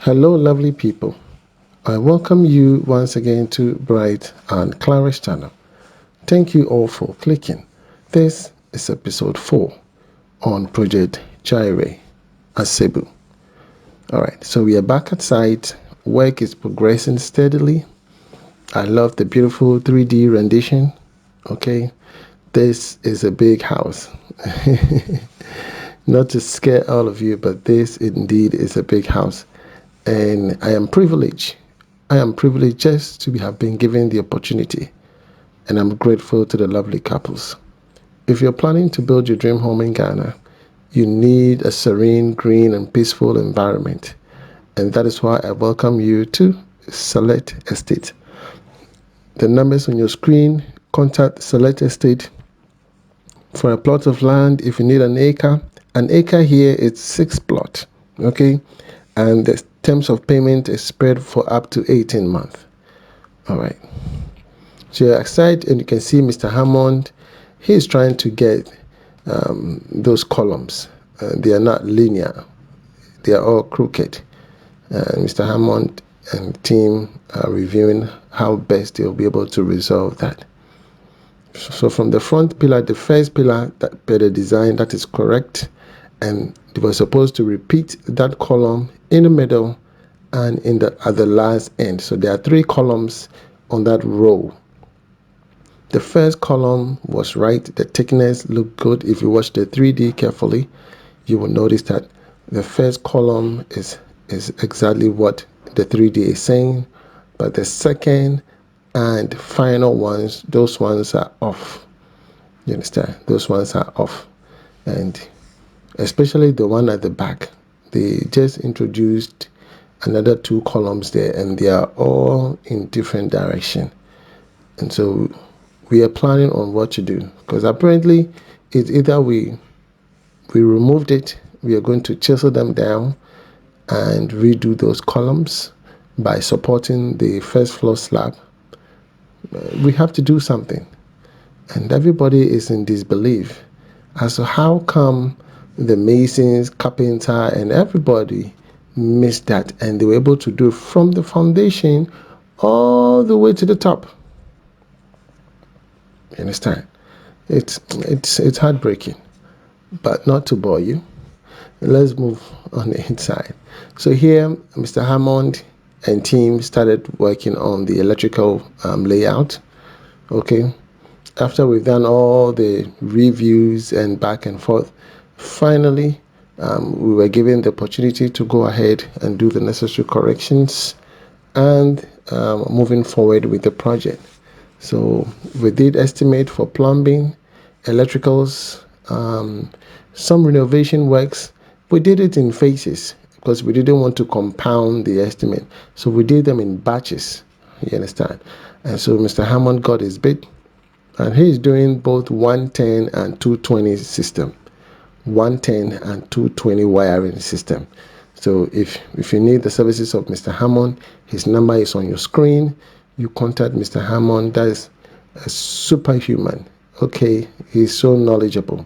Hello, lovely people. I welcome you once again to Bright and Clara's channel. Thank you all for clicking. This is episode 4 on Project Jireh, Asebu. Alright, so we are back at site. Work is progressing steadily. I love the beautiful 3D rendition. Okay, this is a big house. Not to scare all of you, but this indeed is a big house. And I am privileged. I am privileged just to have been given the opportunity. And I'm grateful to the lovely couples. If you're planning to build your dream home in Ghana, you need a serene, green, and peaceful environment. And that is why I welcome you to Select Estate. The numbers on your screen, contact Select Estate for a plot of land. If you need an acre here is 6 plots. Okay, and the terms of payment is spread for up to 18 months. All right, so you're excited, and you can see Mr. Hammond. He is trying to get those columns. They are not linear, they are all crooked. Mr. Hammond and team are reviewing how best they'll be able to resolve that. So from the front pillar, the first pillar that per the design, that is correct, and they were supposed to repeat that column in the middle and at the last end. So there are 3 columns on that row. The first column was right. The thickness looked good. If you watch the 3D carefully, you will notice that the first column is exactly what the 3D is saying, but the second and final ones, those ones are off. You understand? Those ones are off. And especially the one at the back, they just introduced another 2 columns there, and they are all in different direction. And so we are planning on what to do, because apparently it's either we removed it, we are going to chisel them down and redo those columns by supporting the first floor slab. We have to do something, and everybody is in disbelief as to how come the masons, carpenter, and everybody missed that, and they were able to do from the foundation all the way to the top. You understand? It's heartbreaking, but not to bore you. Let's move on the inside. So here, Mr. Hammond and team started working on the electrical layout. Okay. After we've done all the reviews and back and forth, finally, we were given the opportunity to go ahead and do the necessary corrections and moving forward with the project. So we did estimate for plumbing, electricals, some renovation works. We did it in phases because we didn't want to compound the estimate. So we did them in batches. You understand? And so Mr. Hammond got his bit, and he's doing both 110 and 220 system. 110 and 220 wiring system. So if you need the services of Mr. Hammond, his number is on your screen. You contact Mr. Hammond. That is a superhuman. Okay, he's so knowledgeable.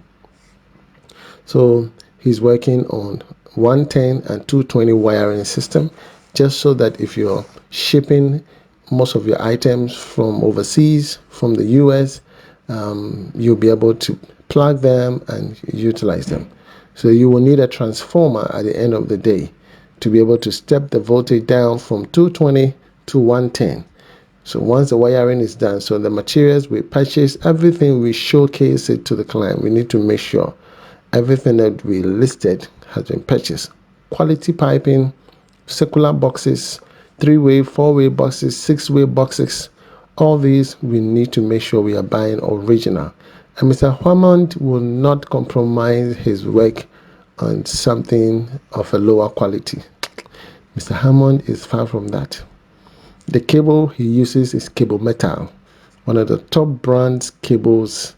So he's working on 110 and 220 wiring system, just so that if you're shipping most of your items from overseas, from the US, you'll be able to plug them and utilize them. So you will need a transformer at the end of the day to be able to step the voltage down from 220 to 110. So once the wiring is done, so the materials we purchase, everything we showcase it to the client. We need to make sure everything that we listed has been purchased. Quality piping, circular boxes, 3-way, 4-way boxes, 6-way boxes. All these we need to make sure we are buying original. And Mr. Hammond will not compromise his work on something of a lower quality. Mr. Hammond is far from that. The cable he uses is Cable Metal, one of the top brands cables,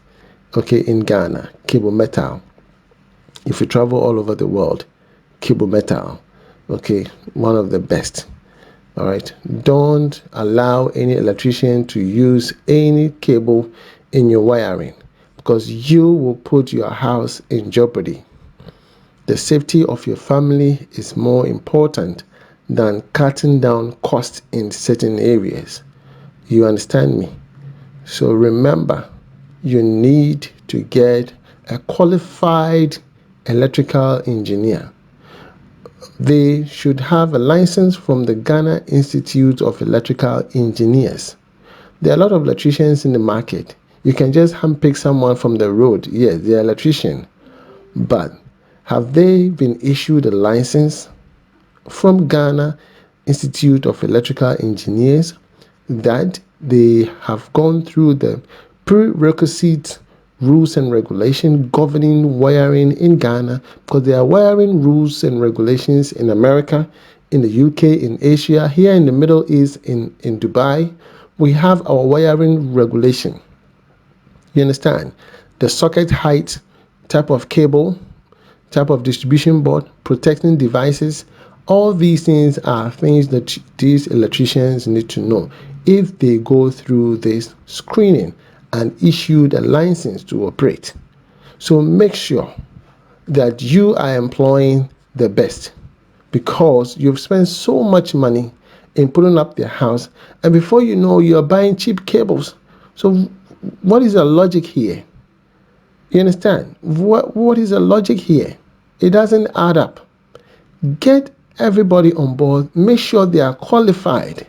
okay, in Ghana. Cable Metal. If you travel all over the world, Cable Metal, okay, one of the best. All right, don't allow any electrician to use any cable in your wiring, because you will put your house in jeopardy. The safety of your family is more important than cutting down cost in certain areas. You understand me? So remember, you need to get a qualified electrical engineer. They should have a license from the Ghana Institute of Electrical Engineers. There are a lot of electricians in the market. You can just handpick someone from the road. Yes, they're an electrician. But have they been issued a license from Ghana Institute of Electrical Engineers that they have gone through the prerequisite rules and regulations governing wiring in Ghana? Because there are wiring rules and regulations in America, in the UK, in Asia, here in the Middle East, in Dubai. We have our wiring regulation. You understand? The socket height, type of cable, type of distribution board, protecting devices. All these things are things that these electricians need to know if they go through this screening and issued a license to operate. So make sure that you are employing the best, because you've spent so much money in putting up their house, and before you know, you're buying cheap cables. So what is the logic here? You understand? What is the logic here? It doesn't add up. Get everybody on board. Make sure they are qualified,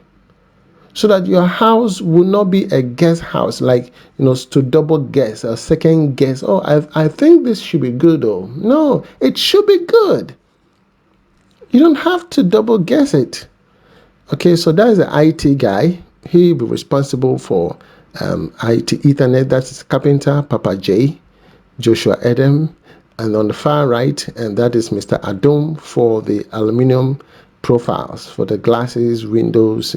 so that your house will not be a guest house, like, to double guess or second guess. Oh, I think this should be good. Though no, it should be good. You don't have to double guess it. Okay, so that is the IT guy. He'll be responsible for IT Ethernet. That's Carpenter Papa J, Joshua Adam, and on the far right, and that is Mr. Adom for the aluminum profiles, for the glasses, windows,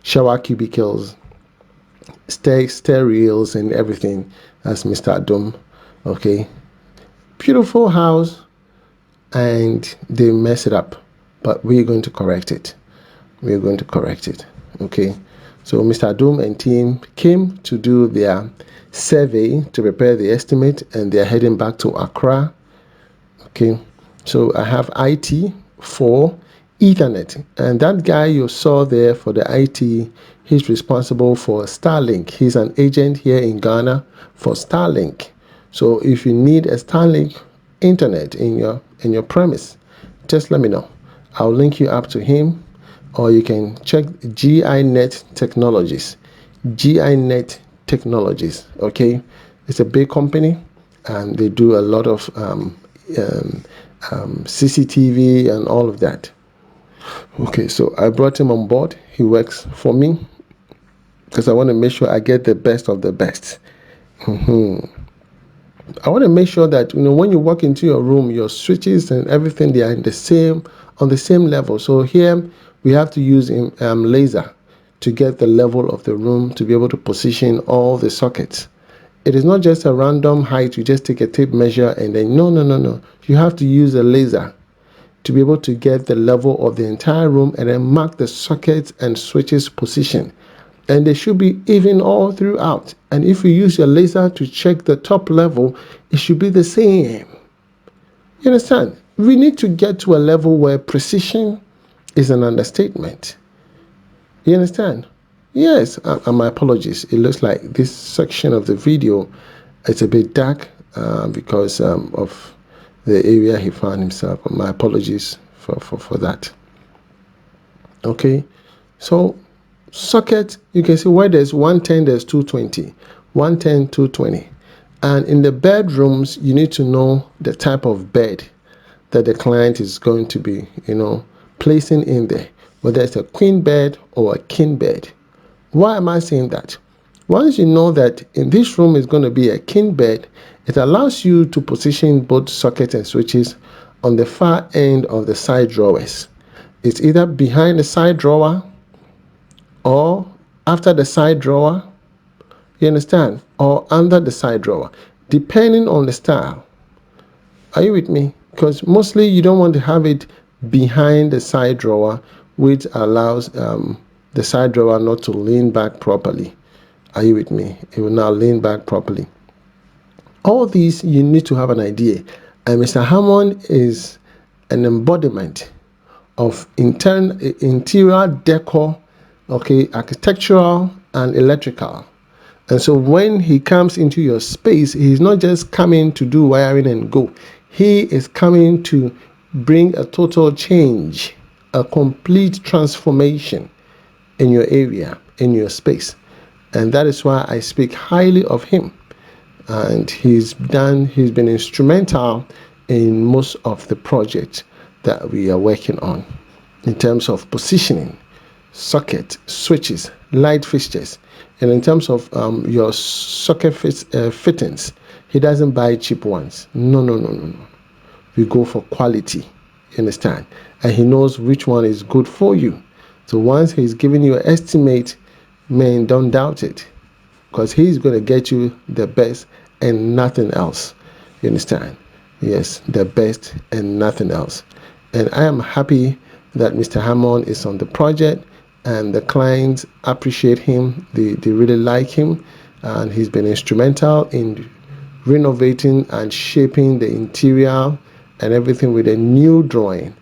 shower cubicles, stair rails, and everything. That's Mr. Adom. Okay, beautiful house, and they mess it up, but we're going to correct it. We're going to correct it. Okay, so Mr. Adom and team came to do their survey to prepare the estimate, and they're heading back to Accra. Okay, so I have IT for Ethernet, and that guy you saw there for the IT, he's responsible for Starlink. He's an agent here in Ghana for Starlink. So if you need a Starlink internet in your premise, just let me know. I'll link you up to him, or you can check GINet Technologies. GINet Technologies. Okay, it's a big company, and they do a lot of CCTV and all of that. Okay, so I brought him on board. He works for me because I want to make sure I get the best of the best. I want to make sure that when you walk into your room, your switches and everything, they are on the same level. So here we have to use laser to get the level of the room, to be able to position all the sockets. It is not just a random height. You just take a tape measure and then no. You have to use a laser to be able to get the level of the entire room and then mark the sockets and switches position. And they should be even all throughout. And if you use your laser to check the top level, it should be the same. You understand? We need to get to a level where precision is an understatement. You understand? Yes, and my apologies. It looks like this section of the video is a bit dark because of the area he found himself. My apologies for that. Okay, so socket, you can see where there's 110, there's 220. 110, 220. And in the bedrooms, you need to know the type of bed that the client is going to be, placing in there, whether it's a queen bed or a king bed. Why am I saying that? Once you know that in this room is going to be a king bed, it allows you to position both sockets and switches on the far end of the side drawers. It's either behind the side drawer or after the side drawer, you understand, or under the side drawer, depending on the style. Are you with me? Because mostly you don't want to have it behind the side drawer, which allows the side drawer not to lean back properly. Are you with me? It will now lean back properly. All these you need to have an idea. And Mr. Hammond is an embodiment of interior decor, okay, architectural and electrical. And so when he comes into your space, he's not just coming to do wiring and go. He is coming to bring a total change, a complete transformation in your area, in your space. And that is why I speak highly of him. And he's been instrumental in most of the projects that we are working on in terms of positioning, socket, switches, light fixtures. And in terms of your socket fittings, he doesn't buy cheap ones. No, no, no, no, no. We go for quality, you understand? And he knows which one is good for you. So once he's giving you an estimate, man, don't doubt it, because he's going to get you the best and nothing else. You understand? Yes, the best and nothing else. And I am happy that Mr. Hammond is on the project, and the clients appreciate him. They really like him, and he's been instrumental in renovating and shaping the interior and everything with a new drawing,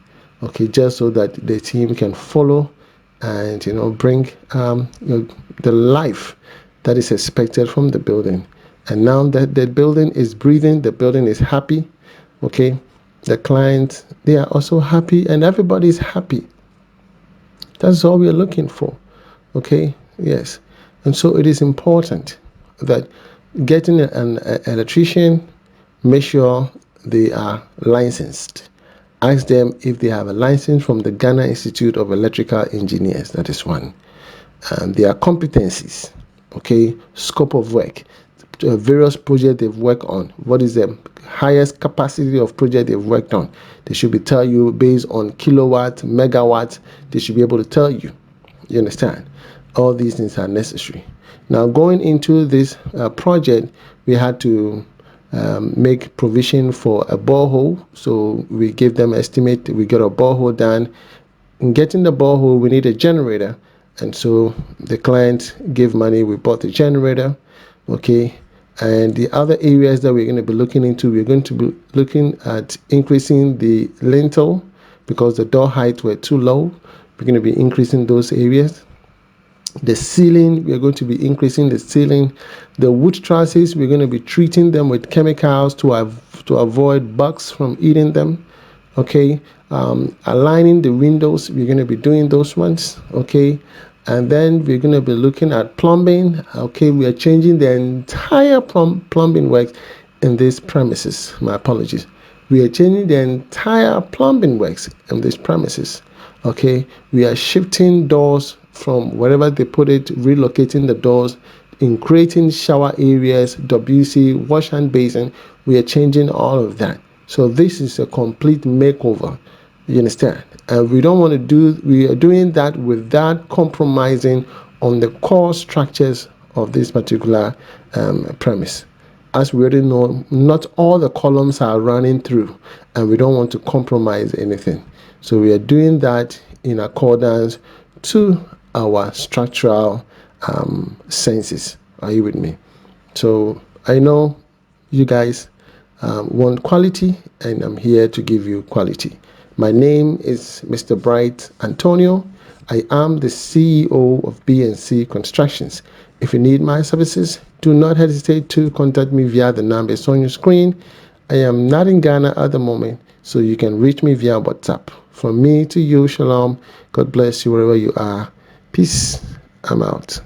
okay, just so that the team can follow and bring the life that is expected from the building. And now that the building is breathing, the building is happy, okay, the clients, they are also happy, and everybody's happy. That's all we are looking for, okay? Yes. And so it is important that getting an electrician, make sure they are licensed. Ask them if they have a license from the Ghana Institute of Electrical Engineers. That is one. Their competencies, okay, scope of work, various projects they've worked on. What is the highest capacity of project they've worked on? They should be tell you based on kilowatt, megawatt. They should be able to tell you. You understand? All these things are necessary. Now, going into this project, we had to make provision for a borehole. So we gave them estimate. We got a borehole done. In getting the borehole, we need a generator. And so the client gave money. We bought the generator. Okay. And the other areas that we're going to be looking into, we're going to be looking at increasing the lintel because the door height were too low. We're going to be increasing those areas. The ceiling, we're going to be increasing the ceiling. The wood trusses, we're going to be treating them with chemicals to avoid bugs from eating them. Okay. Aligning the windows, we're going to be doing those ones. Okay. And then we're going to be looking at plumbing. Okay, we are changing the entire plumbing works in these premises. My apologies. We are changing the entire plumbing works in these premises. Okay, we are shifting doors from wherever they put it, relocating the doors, in creating shower areas, WC, wash hand basin. We are changing all of that. So this is a complete makeover. You understand? And we don't want to we are doing that without compromising on the core structures of this particular premise. As we already know, not all the columns are running through, and we don't want to compromise anything. So we are doing that in accordance to our structural senses. Are you with me? So I know you guys want quality, and I'm here to give you quality. My name is Mr. Bright Antonio. I am the CEO of B&C Constructions. If you need my services, do not hesitate to contact me via the numbers on your screen. I am not in Ghana at the moment, so you can reach me via WhatsApp. From me to you, shalom. God bless you wherever you are. Peace. I'm out.